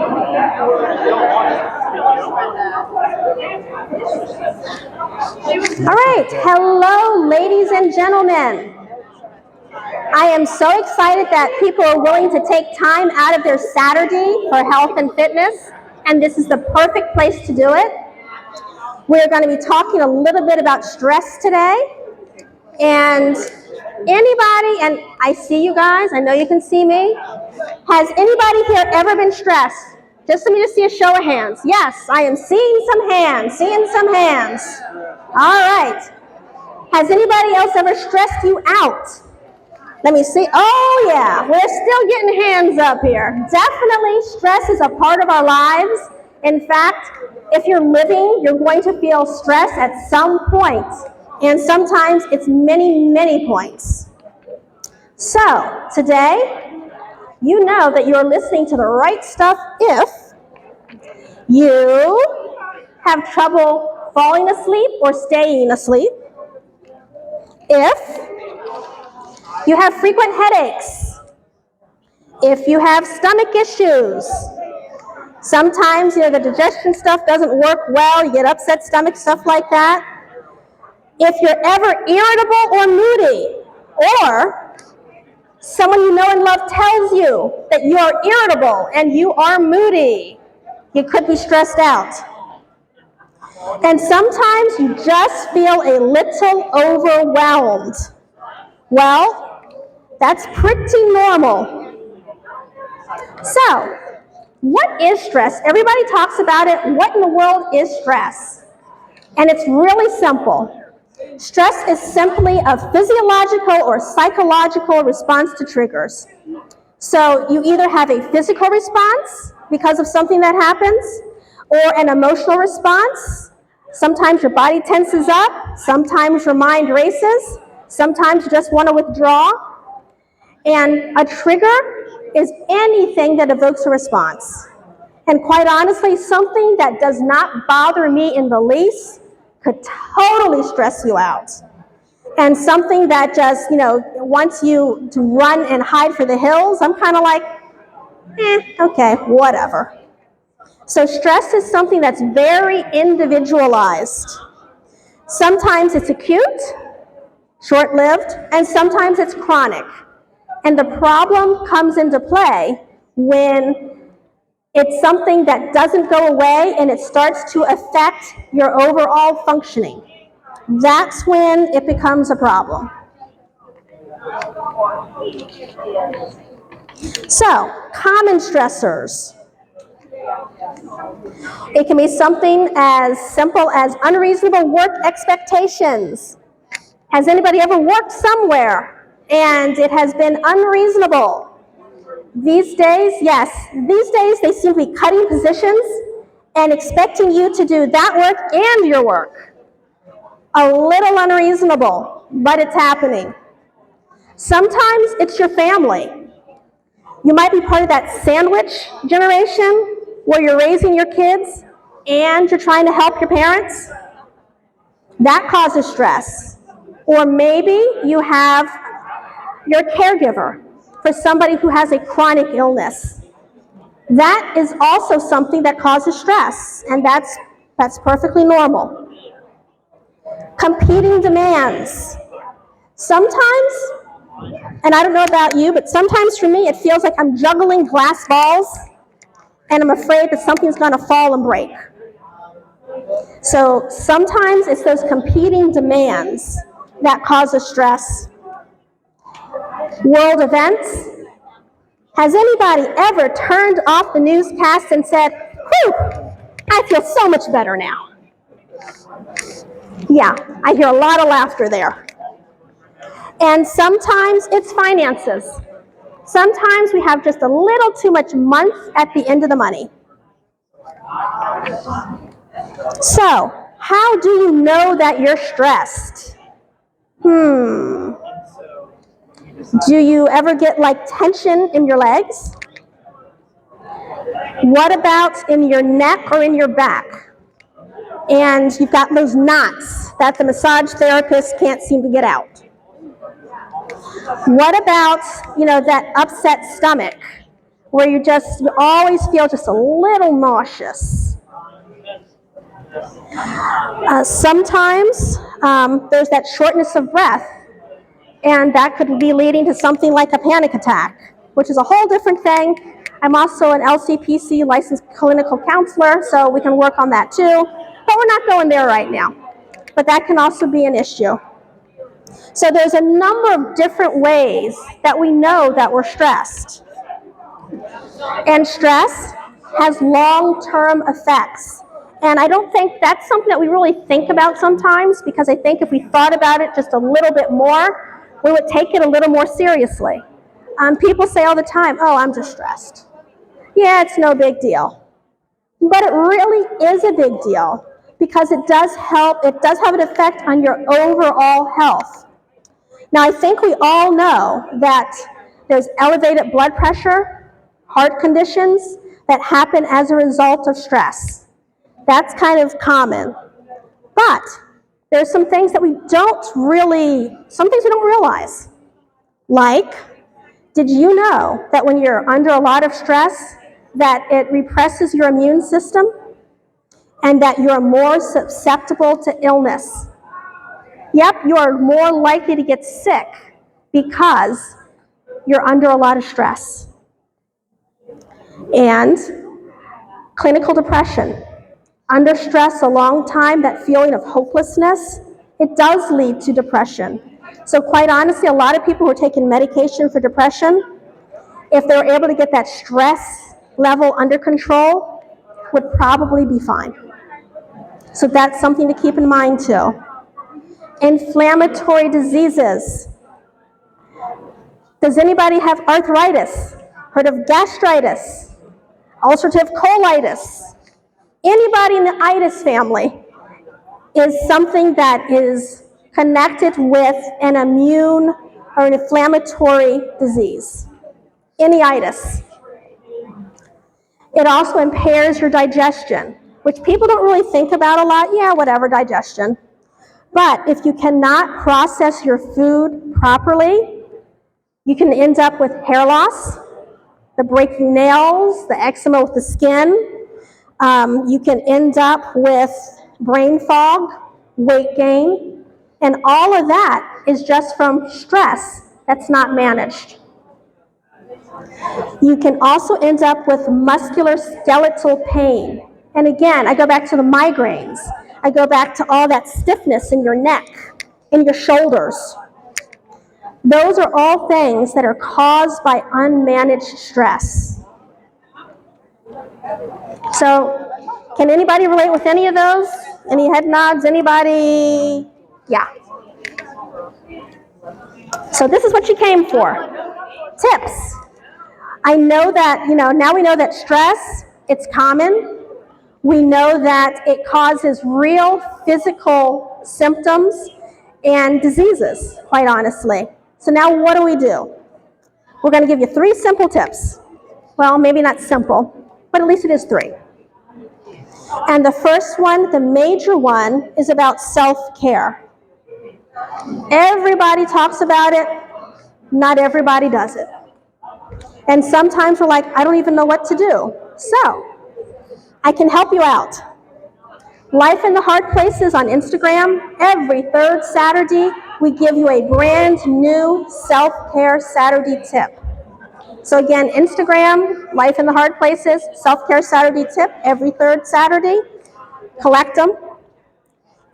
All right, hello, ladies and gentlemen. I am so excited that people are willing to take time out of their Saturday for health and fitness, and this is the perfect place to do it. We're going to be talking a little bit about stress today, and anybody, and I see you guys, I know you can see me, has anybody here ever been stressed? Just let me just see a show of hands. Yes, I am seeing some hands, All right. Has anybody else ever stressed you out? Let me see. Oh, yeah, we're still getting hands up here. Definitely, stress is a part of our lives. In fact, if you're living, you're going to feel stress at some point. And sometimes it's many, many points. So, today, you know that you're listening to the right stuff if you have trouble falling asleep or staying asleep, if you have frequent headaches, if you have stomach issues, sometimes the digestion stuff doesn't work well, you get upset stomach, stuff like that, if you're ever irritable or moody, or someone you know and love tells you that you are irritable and you are moody, you could be stressed out. And sometimes you just feel a little overwhelmed. Well, that's pretty normal. So, what is stress? Everybody talks about it. What in the world is stress? And it's really simple. Stress is simply a physiological or psychological response to triggers. So you either have a physical response because of something that happens, or an emotional response. Sometimes your body tenses up, sometimes your mind races, sometimes you just want to withdraw. And a trigger is anything that evokes a response. And quite honestly, something that does not bother me in the least could totally stress you out. And something that just, wants you to run and hide for the hills, I'm kind of like, okay, whatever. So stress is something that's very individualized. Sometimes it's acute, short-lived, and sometimes it's chronic. And the problem comes into play when it's something that doesn't go away and it starts to affect your overall functioning. That's when it becomes a problem. So, common stressors. It can be something as simple as unreasonable work expectations. Has anybody ever worked somewhere and it has been unreasonable? These days, yes, they seem to be cutting positions and expecting you to do that work and your work. A little unreasonable, but it's happening. Sometimes it's your family. You might be part of that sandwich generation where you're raising your kids and you're trying to help your parents. That causes stress. Or maybe you have your caregiver for somebody who has a chronic illness. That is also something that causes stress, and that's perfectly normal. Competing demands. Sometimes, and I don't know about you, but sometimes for me it feels like I'm juggling glass balls and I'm afraid that something's going to fall and break. So sometimes it's those competing demands that causes stress. World events. Has anybody ever turned off the newscast and said, "Whew, I feel so much better now"? Yeah, I hear a lot of laughter there. And sometimes it's finances. Sometimes we have just a little too much month at the end of the money. So, how do you know that you're stressed? Do you ever get tension in your legs? What about in your neck or in your back? And you've got those knots that the massage therapist can't seem to get out. What about, that upset stomach? where you always feel just a little nauseous. Sometimes there's that shortness of breath, and that could be leading to something like a panic attack, which is a whole different thing. I'm also an LCPC licensed clinical counselor, so we can work on that too, but we're not going there right now. But that can also be an issue. So there's a number of different ways that we know that we're stressed. And stress has long-term effects. And I don't think that's something that we really think about sometimes, because I think if we thought about it just a little bit more, we would take it a little more seriously. People say all the time, oh, I'm just stressed. Yeah, it's no big deal. But it really is a big deal, because it does have an effect on your overall health. Now, I think we all know that there's elevated blood pressure, heart conditions that happen as a result of stress. That's kind of common. But there's some things that we don't realize. Like, did you know that when you're under a lot of stress, that it represses your immune system and that you're more susceptible to illness? Yep, you are more likely to get sick because you're under a lot of stress. And clinical depression. Under stress a long time, that feeling of hopelessness, it does lead to depression. So quite honestly, a lot of people who are taking medication for depression, if they were able to get that stress level under control, would probably be fine. So that's something to keep in mind too. Inflammatory diseases. Does anybody have arthritis? Heard of gastritis? Ulcerative colitis? Anybody in the itis family is something that is connected with an immune or an inflammatory disease. Any itis. It also impairs your digestion, which people don't really think about a lot. Yeah, whatever, digestion. But if you cannot process your food properly, you can end up with hair loss, the breaking nails, the eczema with the skin. You can end up with brain fog, weight gain, and all of that is just from stress that's not managed. You can also end up with musculoskeletal pain. And again, I go back to the migraines. I go back to all that stiffness in your neck, in your shoulders. Those are all things that are caused by unmanaged stress. So, can anybody relate with any of those? Any head nods? Anybody? Yeah. So this is what you came for. Tips. I know that, now we know that stress, it's common. We know that it causes real physical symptoms and diseases, quite honestly. So now what do? We're going to give you 3 simple tips. Well, maybe not simple, but at least it is 3. And the first one, the major one, is about self-care. Everybody talks about it. Not everybody does it. And sometimes we're like, I don't even know what to do. So, I can help you out. Life in the Hard Places on Instagram, every 3rd Saturday, we give you a brand new self-care Saturday tip. So again, Instagram, Life in the Hard Places, self-care Saturday tip, every 3rd Saturday. Collect them.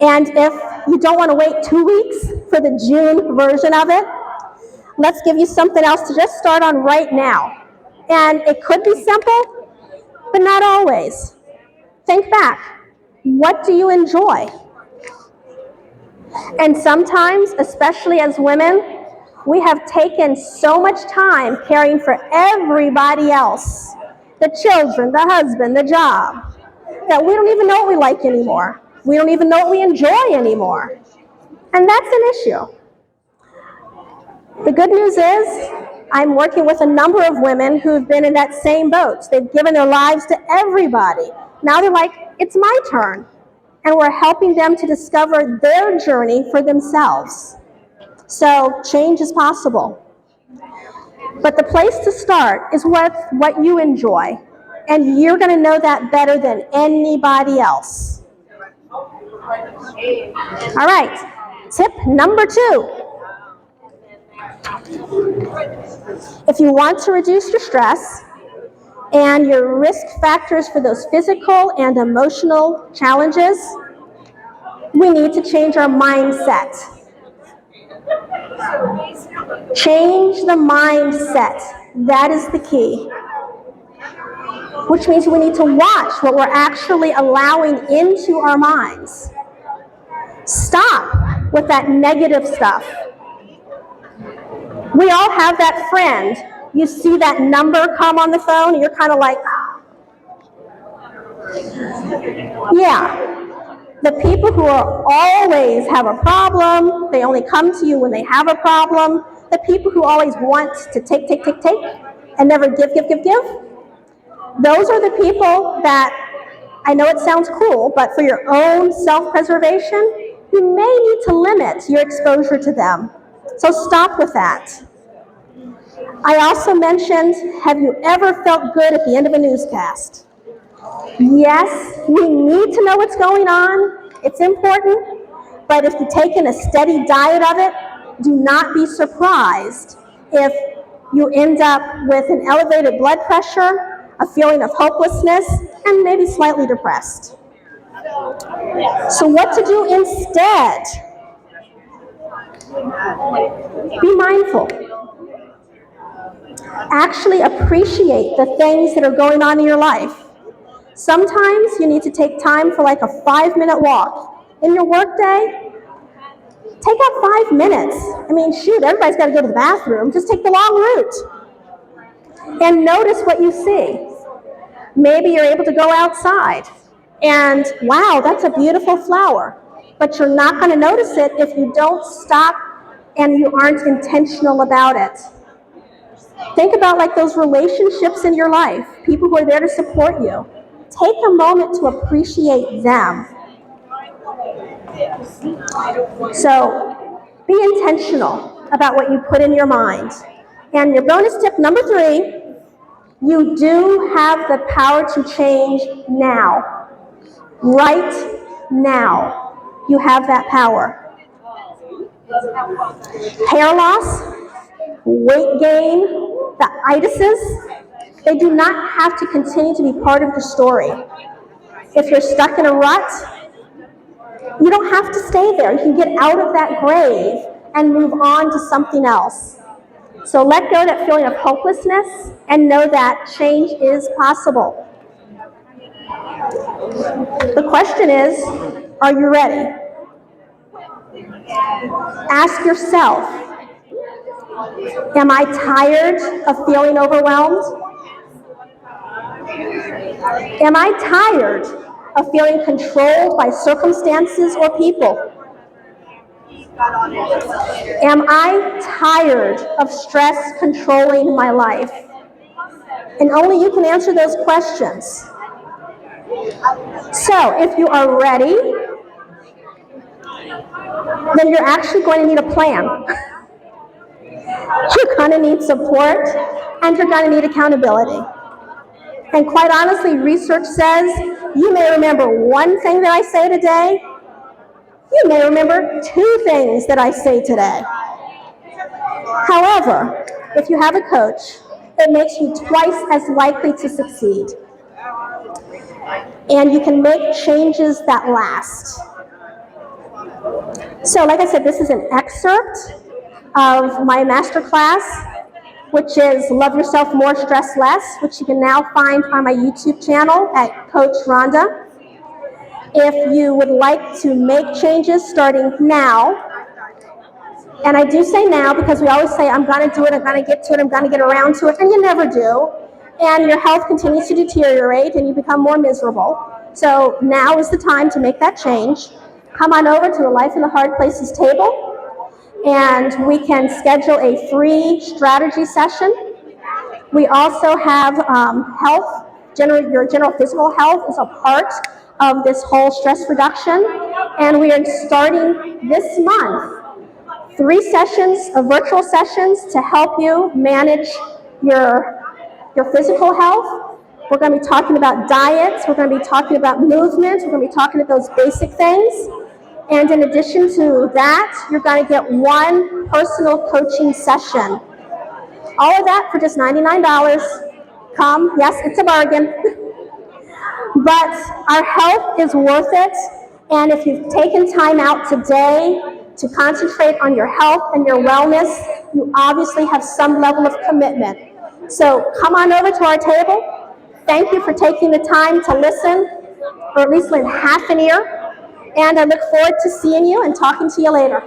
And if you don't want to wait 2 weeks for the June version of it, let's give you something else to just start on right now. And it could be simple, but not always. Think back. What do you enjoy? And sometimes, especially as women, we have taken so much time caring for everybody else, the children, the husband, the job, that we don't even know what we like anymore. We don't even know what we enjoy anymore. And that's an issue. The good news is, I'm working with a number of women who've been in that same boat. They've given their lives to everybody. Now they're like, it's my turn. And we're helping them to discover their journey for themselves. So change is possible. But the place to start is what you enjoy. And you're going to know that better than anybody else. All right, tip number 2. If you want to reduce your stress and your risk factors for those physical and emotional challenges, we need to change our mindset. Change the mindset. That is the key. Which means we need to watch what we're actually allowing into our minds. Stop with that negative stuff. We all have that friend. You see that number come on the phone, and you're kind of like, yeah. The people who are always have a problem, they only come to you when they have a problem. The people who always want to take, and never give. Those are the people that, I know it sounds cruel, but for your own self-preservation, you may need to limit your exposure to them. So stop with that. I also mentioned, have you ever felt good at the end of a newscast? Yes, we need to know what's going on. It's important. But if you've taken a steady diet of it, do not be surprised if you end up with an elevated blood pressure, a feeling of hopelessness, and maybe slightly depressed. So what to do instead? Be mindful. Actually appreciate the things that are going on in your life. Sometimes you need to take time for like a 5-minute walk. In your workday, take out 5 minutes. I mean, shoot, everybody's got to go to the bathroom. Just take the long route. And notice what you see. Maybe you're able to go outside. And wow, that's a beautiful flower. But you're not going to notice it if you don't stop and you aren't intentional about it. Think about like those relationships in your life, people who are there to support you. Take a moment to appreciate them. So be intentional about what you put in your mind. And your bonus tip number 3, you do have the power to change now. Right now, you have that power. Hair loss, weight gain, the itises, they do not have to continue to be part of the story. If you're stuck in a rut, you don't have to stay there. You can get out of that grave and move on to something else. So let go of that feeling of hopelessness and know that change is possible. The question is, are you ready? Ask yourself, am I tired of feeling overwhelmed? Am I tired of feeling controlled by circumstances or people? Am I tired of stress controlling my life? And only you can answer those questions. So, if you are ready, then you're actually going to need a plan. You're going to need support, and you're going to need accountability. And quite honestly, research says you may remember one thing that I say today. You may remember 2 things that I say today. However, if you have a coach, it makes you twice as likely to succeed. And you can make changes that last. So like I said, this is an excerpt of my masterclass, which is Love Yourself More, Stress Less, which you can now find on my YouTube channel at Coach Ronda. If you would like to make changes starting now, and I do say now because we always say, I'm going to do it, I'm going to get to it, I'm going to get around to it, and you never do. And your health continues to deteriorate and you become more miserable. So now is the time to make that change. Come on over to the Life in the Hard Places table, and we can schedule a free strategy session. We also have health, your general physical health is a part of this whole stress reduction. And we are starting this month 3 sessions of virtual sessions to help you manage your physical health. We're going to be talking about diets. We're going to be talking about movement. We're going to be talking about those basic things. And in addition to that, you're going to get 1 personal coaching session. All of that for just $99. Come, yes, it's a bargain. But our health is worth it. And if you've taken time out today to concentrate on your health and your wellness, you obviously have some level of commitment. So come on over to our table. Thank you for taking the time to listen, or at least lend half an ear. And I look forward to seeing you and talking to you later.